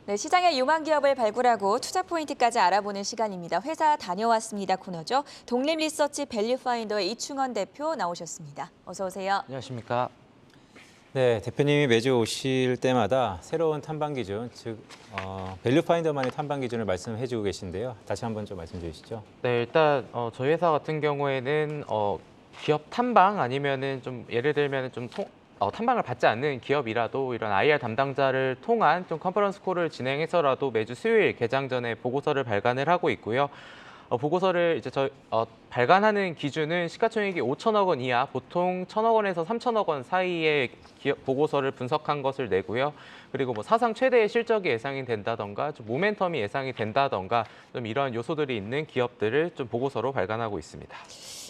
네, 시장의 유망 기업을 발굴하고 투자 포인트까지 알아보는 시간입니다. 회사 다녀왔습니다 코너죠. 독립리서치 밸류파인더의 이충원 대표 나오셨습니다. 어서 오세요. 안녕하십니까. 네, 대표님이 매주 오실 때마다 새로운 탐방 기준, 즉 밸류파인더만의 탐방 기준을 말씀해주고 계신데요. 다시 한번 좀 말씀 주시죠. 네, 일단 저희 회사 같은 경우에는 기업 탐방 아니면은 좀 예를 들면 좀 탐방을 받지 않는 기업이라도 이런 IR 담당자를 통한 좀 컨퍼런스 콜을 진행해서라도 매주 수요일 개장 전에 보고서를 발간을 하고 있고요. 보고서를 이제 발간하는 기준은 시가총액이 5천억 원 이하, 보통 1천억 원에서 3천억 원 사이의 기업 보고서를 분석한 것을 내고요. 그리고 뭐 사상 최대의 실적이 예상이 된다던가, 좀 모멘텀이 예상이 된다던가, 좀 이런 요소들이 있는 기업들을 좀 보고서로 발간하고 있습니다.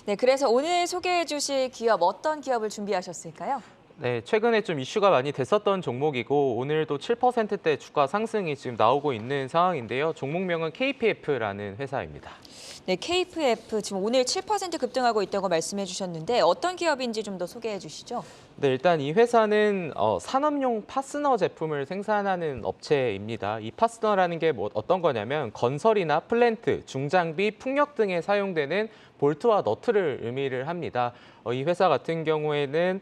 네, 그래서 오늘 소개해 주실 기업 어떤 기업을 준비하셨을까요? 네, 최근에 좀 이슈가 많이 됐었던 종목이고 오늘도 7%대 주가 상승이 지금 나오고 있는 상황인데요. 종목명은 KPF라는 회사입니다. 네, KPF 지금 오늘 7% 급등하고 있다고 말씀해 주셨는데 어떤 기업인지 좀 더 소개해 주시죠. 네, 일단 이 회사는 산업용 파스너 제품을 생산하는 업체입니다. 이 파스너라는 게 뭐 어떤 거냐면 건설이나 플랜트, 중장비, 풍력 등에 사용되는 볼트와 너트를 의미를 합니다. 이 회사 같은 경우에는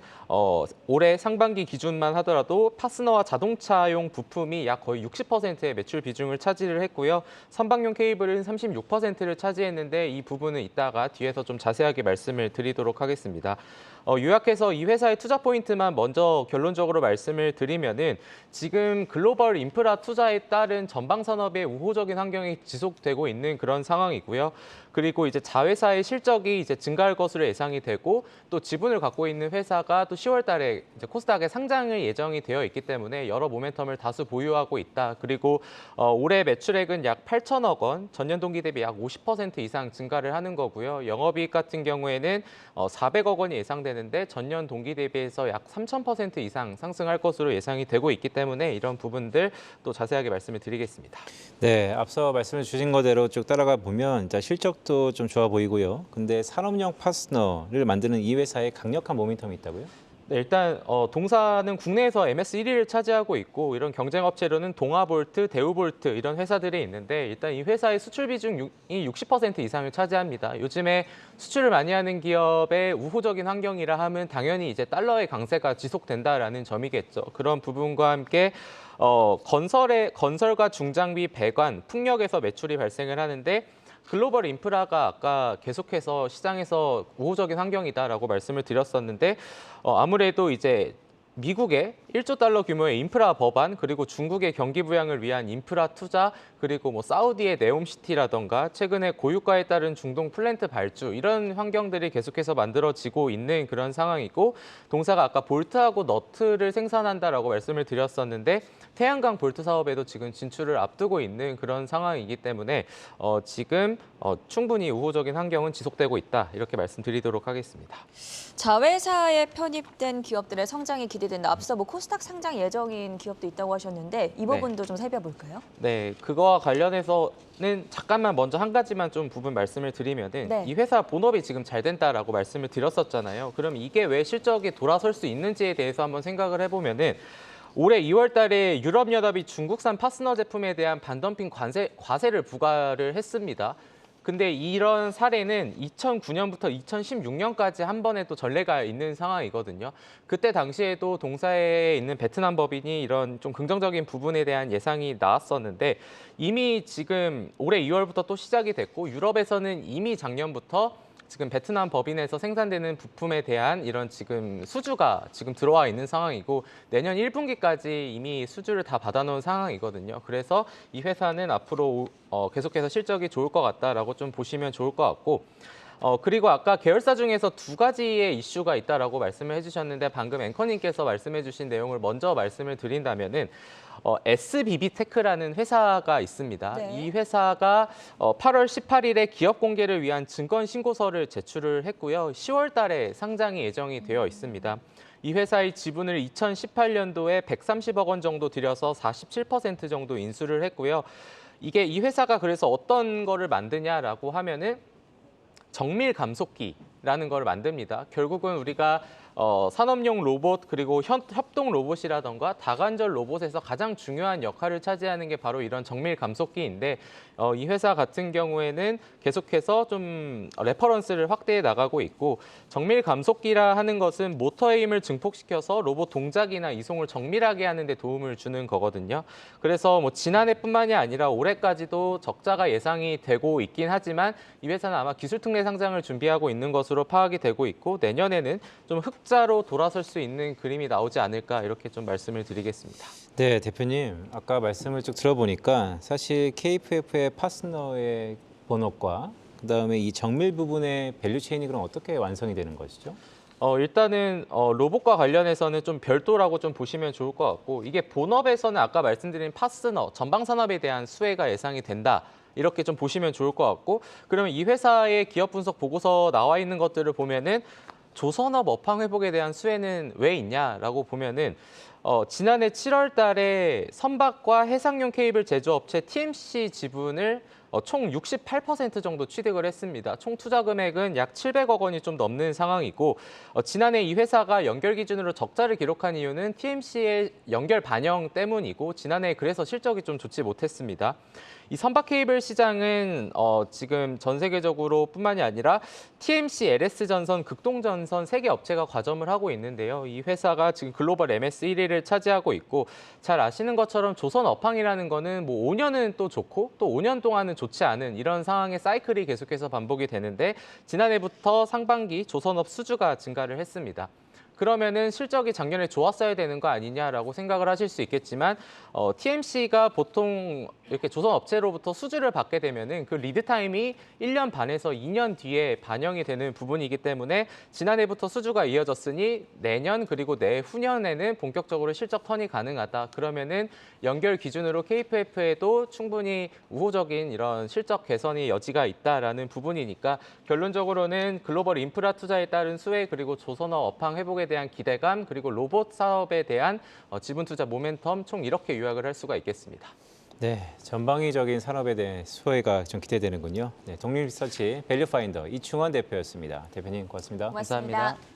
올해 상반기 기준만 하더라도 파스너와 자동차용 부품이 약 거의 60%의 매출 비중을 차지를 했고요. 선박용 케이블은 36%를 차지했는데 이 부분은 이따가 뒤에서 좀 자세하게 말씀을 드리도록 하겠습니다. 요약해서 이 회사의 투자 포인트만 먼저 결론적으로 말씀을 드리면은 지금 글로벌 인프라 투자에 따른 전방 산업의 우호적인 환경이 지속되고 있는 그런 상황이고요. 그리고 이제 자회사의 실적이 이제 증가할 것으로 예상이 되고 또 지분을 갖고 있는 회사가 또 10월 달에 이제 코스닥에 상장을 예정이 되어 있기 때문에 여러 모멘텀을 다수 보유하고 있다. 그리고 올해 매출액은 약 8천억 원, 전년 동기 대비 약 50% 이상 증가를 하는 거고요. 영업이익 같은 경우에는 400억 원이 예상되는데 전년 동기 대비해서 약 3,000% 이상 상승할 것으로 예상이 되고 있기 때문에 이런 부분들 또 자세하게 말씀을 드리겠습니다. 네, 앞서 말씀해 주신 거대로 쭉 따라가 보면 실적도 좀 좋아 보이고요. 근데 산업용 파스너를 만드는 이 회사에 강력한 모멘텀이 있다고요? 네, 일단 동사는 국내에서 MS 1위를 차지하고 있고 이런 경쟁 업체로는 동아볼트, 대우볼트 이런 회사들이 있는데 일단 이 회사의 수출 비중이 60% 이상을 차지합니다. 요즘에 수출을 많이 하는 기업의 우호적인 환경이라 하면 당연히 이제 달러의 강세가 지속된다라는 점이겠죠. 그런 부분과 함께 건설과 중장비, 배관, 풍력에서 매출이 발생을 하는데 글로벌 인프라가 아까 계속해서 시장에서 우호적인 환경이다라고 말씀을 드렸었는데 아무래도 이제 미국의 1조 달러 규모의 인프라 법안 그리고 중국의 경기 부양을 위한 인프라 투자 그리고 뭐 사우디의 네옴시티라던가 최근에 고유가에 따른 중동 플랜트 발주 이런 환경들이 계속해서 만들어지고 있는 그런 상황이고 동사가 아까 볼트하고 너트를 생산한다라고 말씀을 드렸었는데 태양광 볼트 사업에도 지금 진출을 앞두고 있는 그런 상황이기 때문에 지금 충분히 우호적인 환경은 지속되고 있다 이렇게 말씀드리도록 하겠습니다. 자회사에 편입된 기업들의 성장이 기대된다. 앞서 뭐 코스닥 상장 예정인 기업도 있다고 하셨는데 이 부분도 좀 살펴볼까요? 네, 그거와 관련해서는 잠깐만 먼저 한 가지만 좀 부분 말씀을 드리면은 네. 이 회사 본업이 지금 잘 된다라고 말씀을 드렸었잖아요. 그럼 이게 왜 실적이 돌아설 수 있는지에 대해서 한번 생각을 해보면은 올해 2월 달에 유럽연합이 중국산 파스너 제품에 대한 반덤핑 과세를 부과를 했습니다. 근데 이런 사례는 2009년부터 2016년까지 한 번에 또 전례가 있는 상황이거든요. 그때 당시에도 동사에 있는 베트남 법인이 이런 좀 긍정적인 부분에 대한 예상이 나왔었는데 이미 지금 올해 2월부터 또 시작이 됐고 유럽에서는 이미 작년부터 지금 베트남 법인에서 생산되는 부품에 대한 이런 지금 수주가 지금 들어와 있는 상황이고 내년 1분기까지 이미 수주를 다 받아놓은 상황이거든요. 그래서 이 회사는 앞으로 계속해서 실적이 좋을 것 같다라고 좀 보시면 좋을 것 같고 그리고 아까 계열사 중에서 두 가지의 이슈가 있다라고 말씀을 해주셨는데 방금 앵커님께서 말씀해주신 내용을 먼저 말씀을 드린다면은 SBB테크라는 회사가 있습니다. 네. 이 회사가 8월 18일에 기업 공개를 위한 증권 신고서를 제출을 했고요. 10월 달에 상장이 예정이 되어 있습니다. 이 회사의 지분을 2018년도에 130억 원 정도 들여서 47% 정도 인수를 했고요. 이게 이 회사가 그래서 어떤 거를 만드냐라고 하면은 정밀 감속기라는 걸 만듭니다. 결국은 우리가 산업용 로봇 그리고 협동 로봇이라던가 다관절 로봇에서 가장 중요한 역할을 차지하는 게 바로 이런 정밀 감속기인데 이 회사 같은 경우에는 계속해서 좀 레퍼런스를 확대해 나가고 있고 정밀 감속기라 하는 것은 모터의 힘을 증폭시켜서 로봇 동작이나 이송을 정밀하게 하는 데 도움을 주는 거거든요. 그래서 뭐 지난해뿐만이 아니라 올해까지도 적자가 예상이 되고 있긴 하지만 이 회사는 아마 기술 특례 상장을 준비하고 있는 것으로 파악이 되고 있고 내년에는 좀 흑자로 돌아설 수 있는 그림이 나오지 않을까 이렇게 좀 말씀을 드리겠습니다. 네, 대표님. 아까 말씀을 쭉 들어보니까 사실 KFF의 파트너의 본업과 그다음에 이 정밀 부분의 밸류 체인이 그럼 어떻게 완성이 되는 것이죠? 일단은 로봇과 관련해서는 좀 별도라고 좀 보시면 좋을 것 같고 이게 본업에서는 아까 말씀드린 파스너, 전방 산업에 대한 수혜가 예상이 된다. 이렇게 좀 보시면 좋을 것 같고 그러면 이 회사의 기업 분석 보고서 나와 있는 것들을 보면은 조선업 업황 회복에 대한 수혜는 왜 있냐라고 보면은 지난해 7월 달에 선박과 해상용 케이블 제조업체 TMC 지분을 총 68% 정도 취득을 했습니다. 총 투자 금액은 약 700억 원이 좀 넘는 상황이고 지난해 이 회사가 연결 기준으로 적자를 기록한 이유는 TMC의 연결 반영 때문이고 지난해 그래서 실적이 좀 좋지 못했습니다. 이 선박 케이블 시장은 지금 전 세계적으로 뿐만이 아니라 TMC, LS전선, 극동전선 3개 업체가 과점을 하고 있는데요. 이 회사가 지금 글로벌 MS 1위를 차지하고 있고 잘 아시는 것처럼 조선 업황이라는 거는 뭐 5년은 또 좋고 또 5년 동안은 좋지 않은 이런 상황의 사이클이 계속해서 반복이 되는데 지난해부터 상반기 조선업 수주가 증가를 했습니다. 그러면은 실적이 작년에 좋았어야 되는 거 아니냐라고 생각을 하실 수 있겠지만 TMC가 보통 이렇게 조선 업체로부터 수주를 받게 되면은 그 리드 타임이 1년 반에서 2년 뒤에 반영이 되는 부분이기 때문에 지난해부터 수주가 이어졌으니 내년 그리고 내후년에는 본격적으로 실적 턴이 가능하다. 그러면은 연결 기준으로 KFF에도 충분히 우호적인 이런 실적 개선의 여지가 있다라는 부분이니까 결론적으로는 글로벌 인프라 투자에 따른 수혜 그리고 조선업 업황 회복에 대한 기대감 그리고 로봇 사업에 대한 지분 투자 모멘텀 총 이렇게 요약을 할 수가 있겠습니다. 네, 전방위적인 산업에 대한 수혜가 좀 기대되는군요. 네, 독립리서치 밸류파인더 이충원 대표였습니다. 대표님 고맙습니다. 고맙습니다. 감사합니다.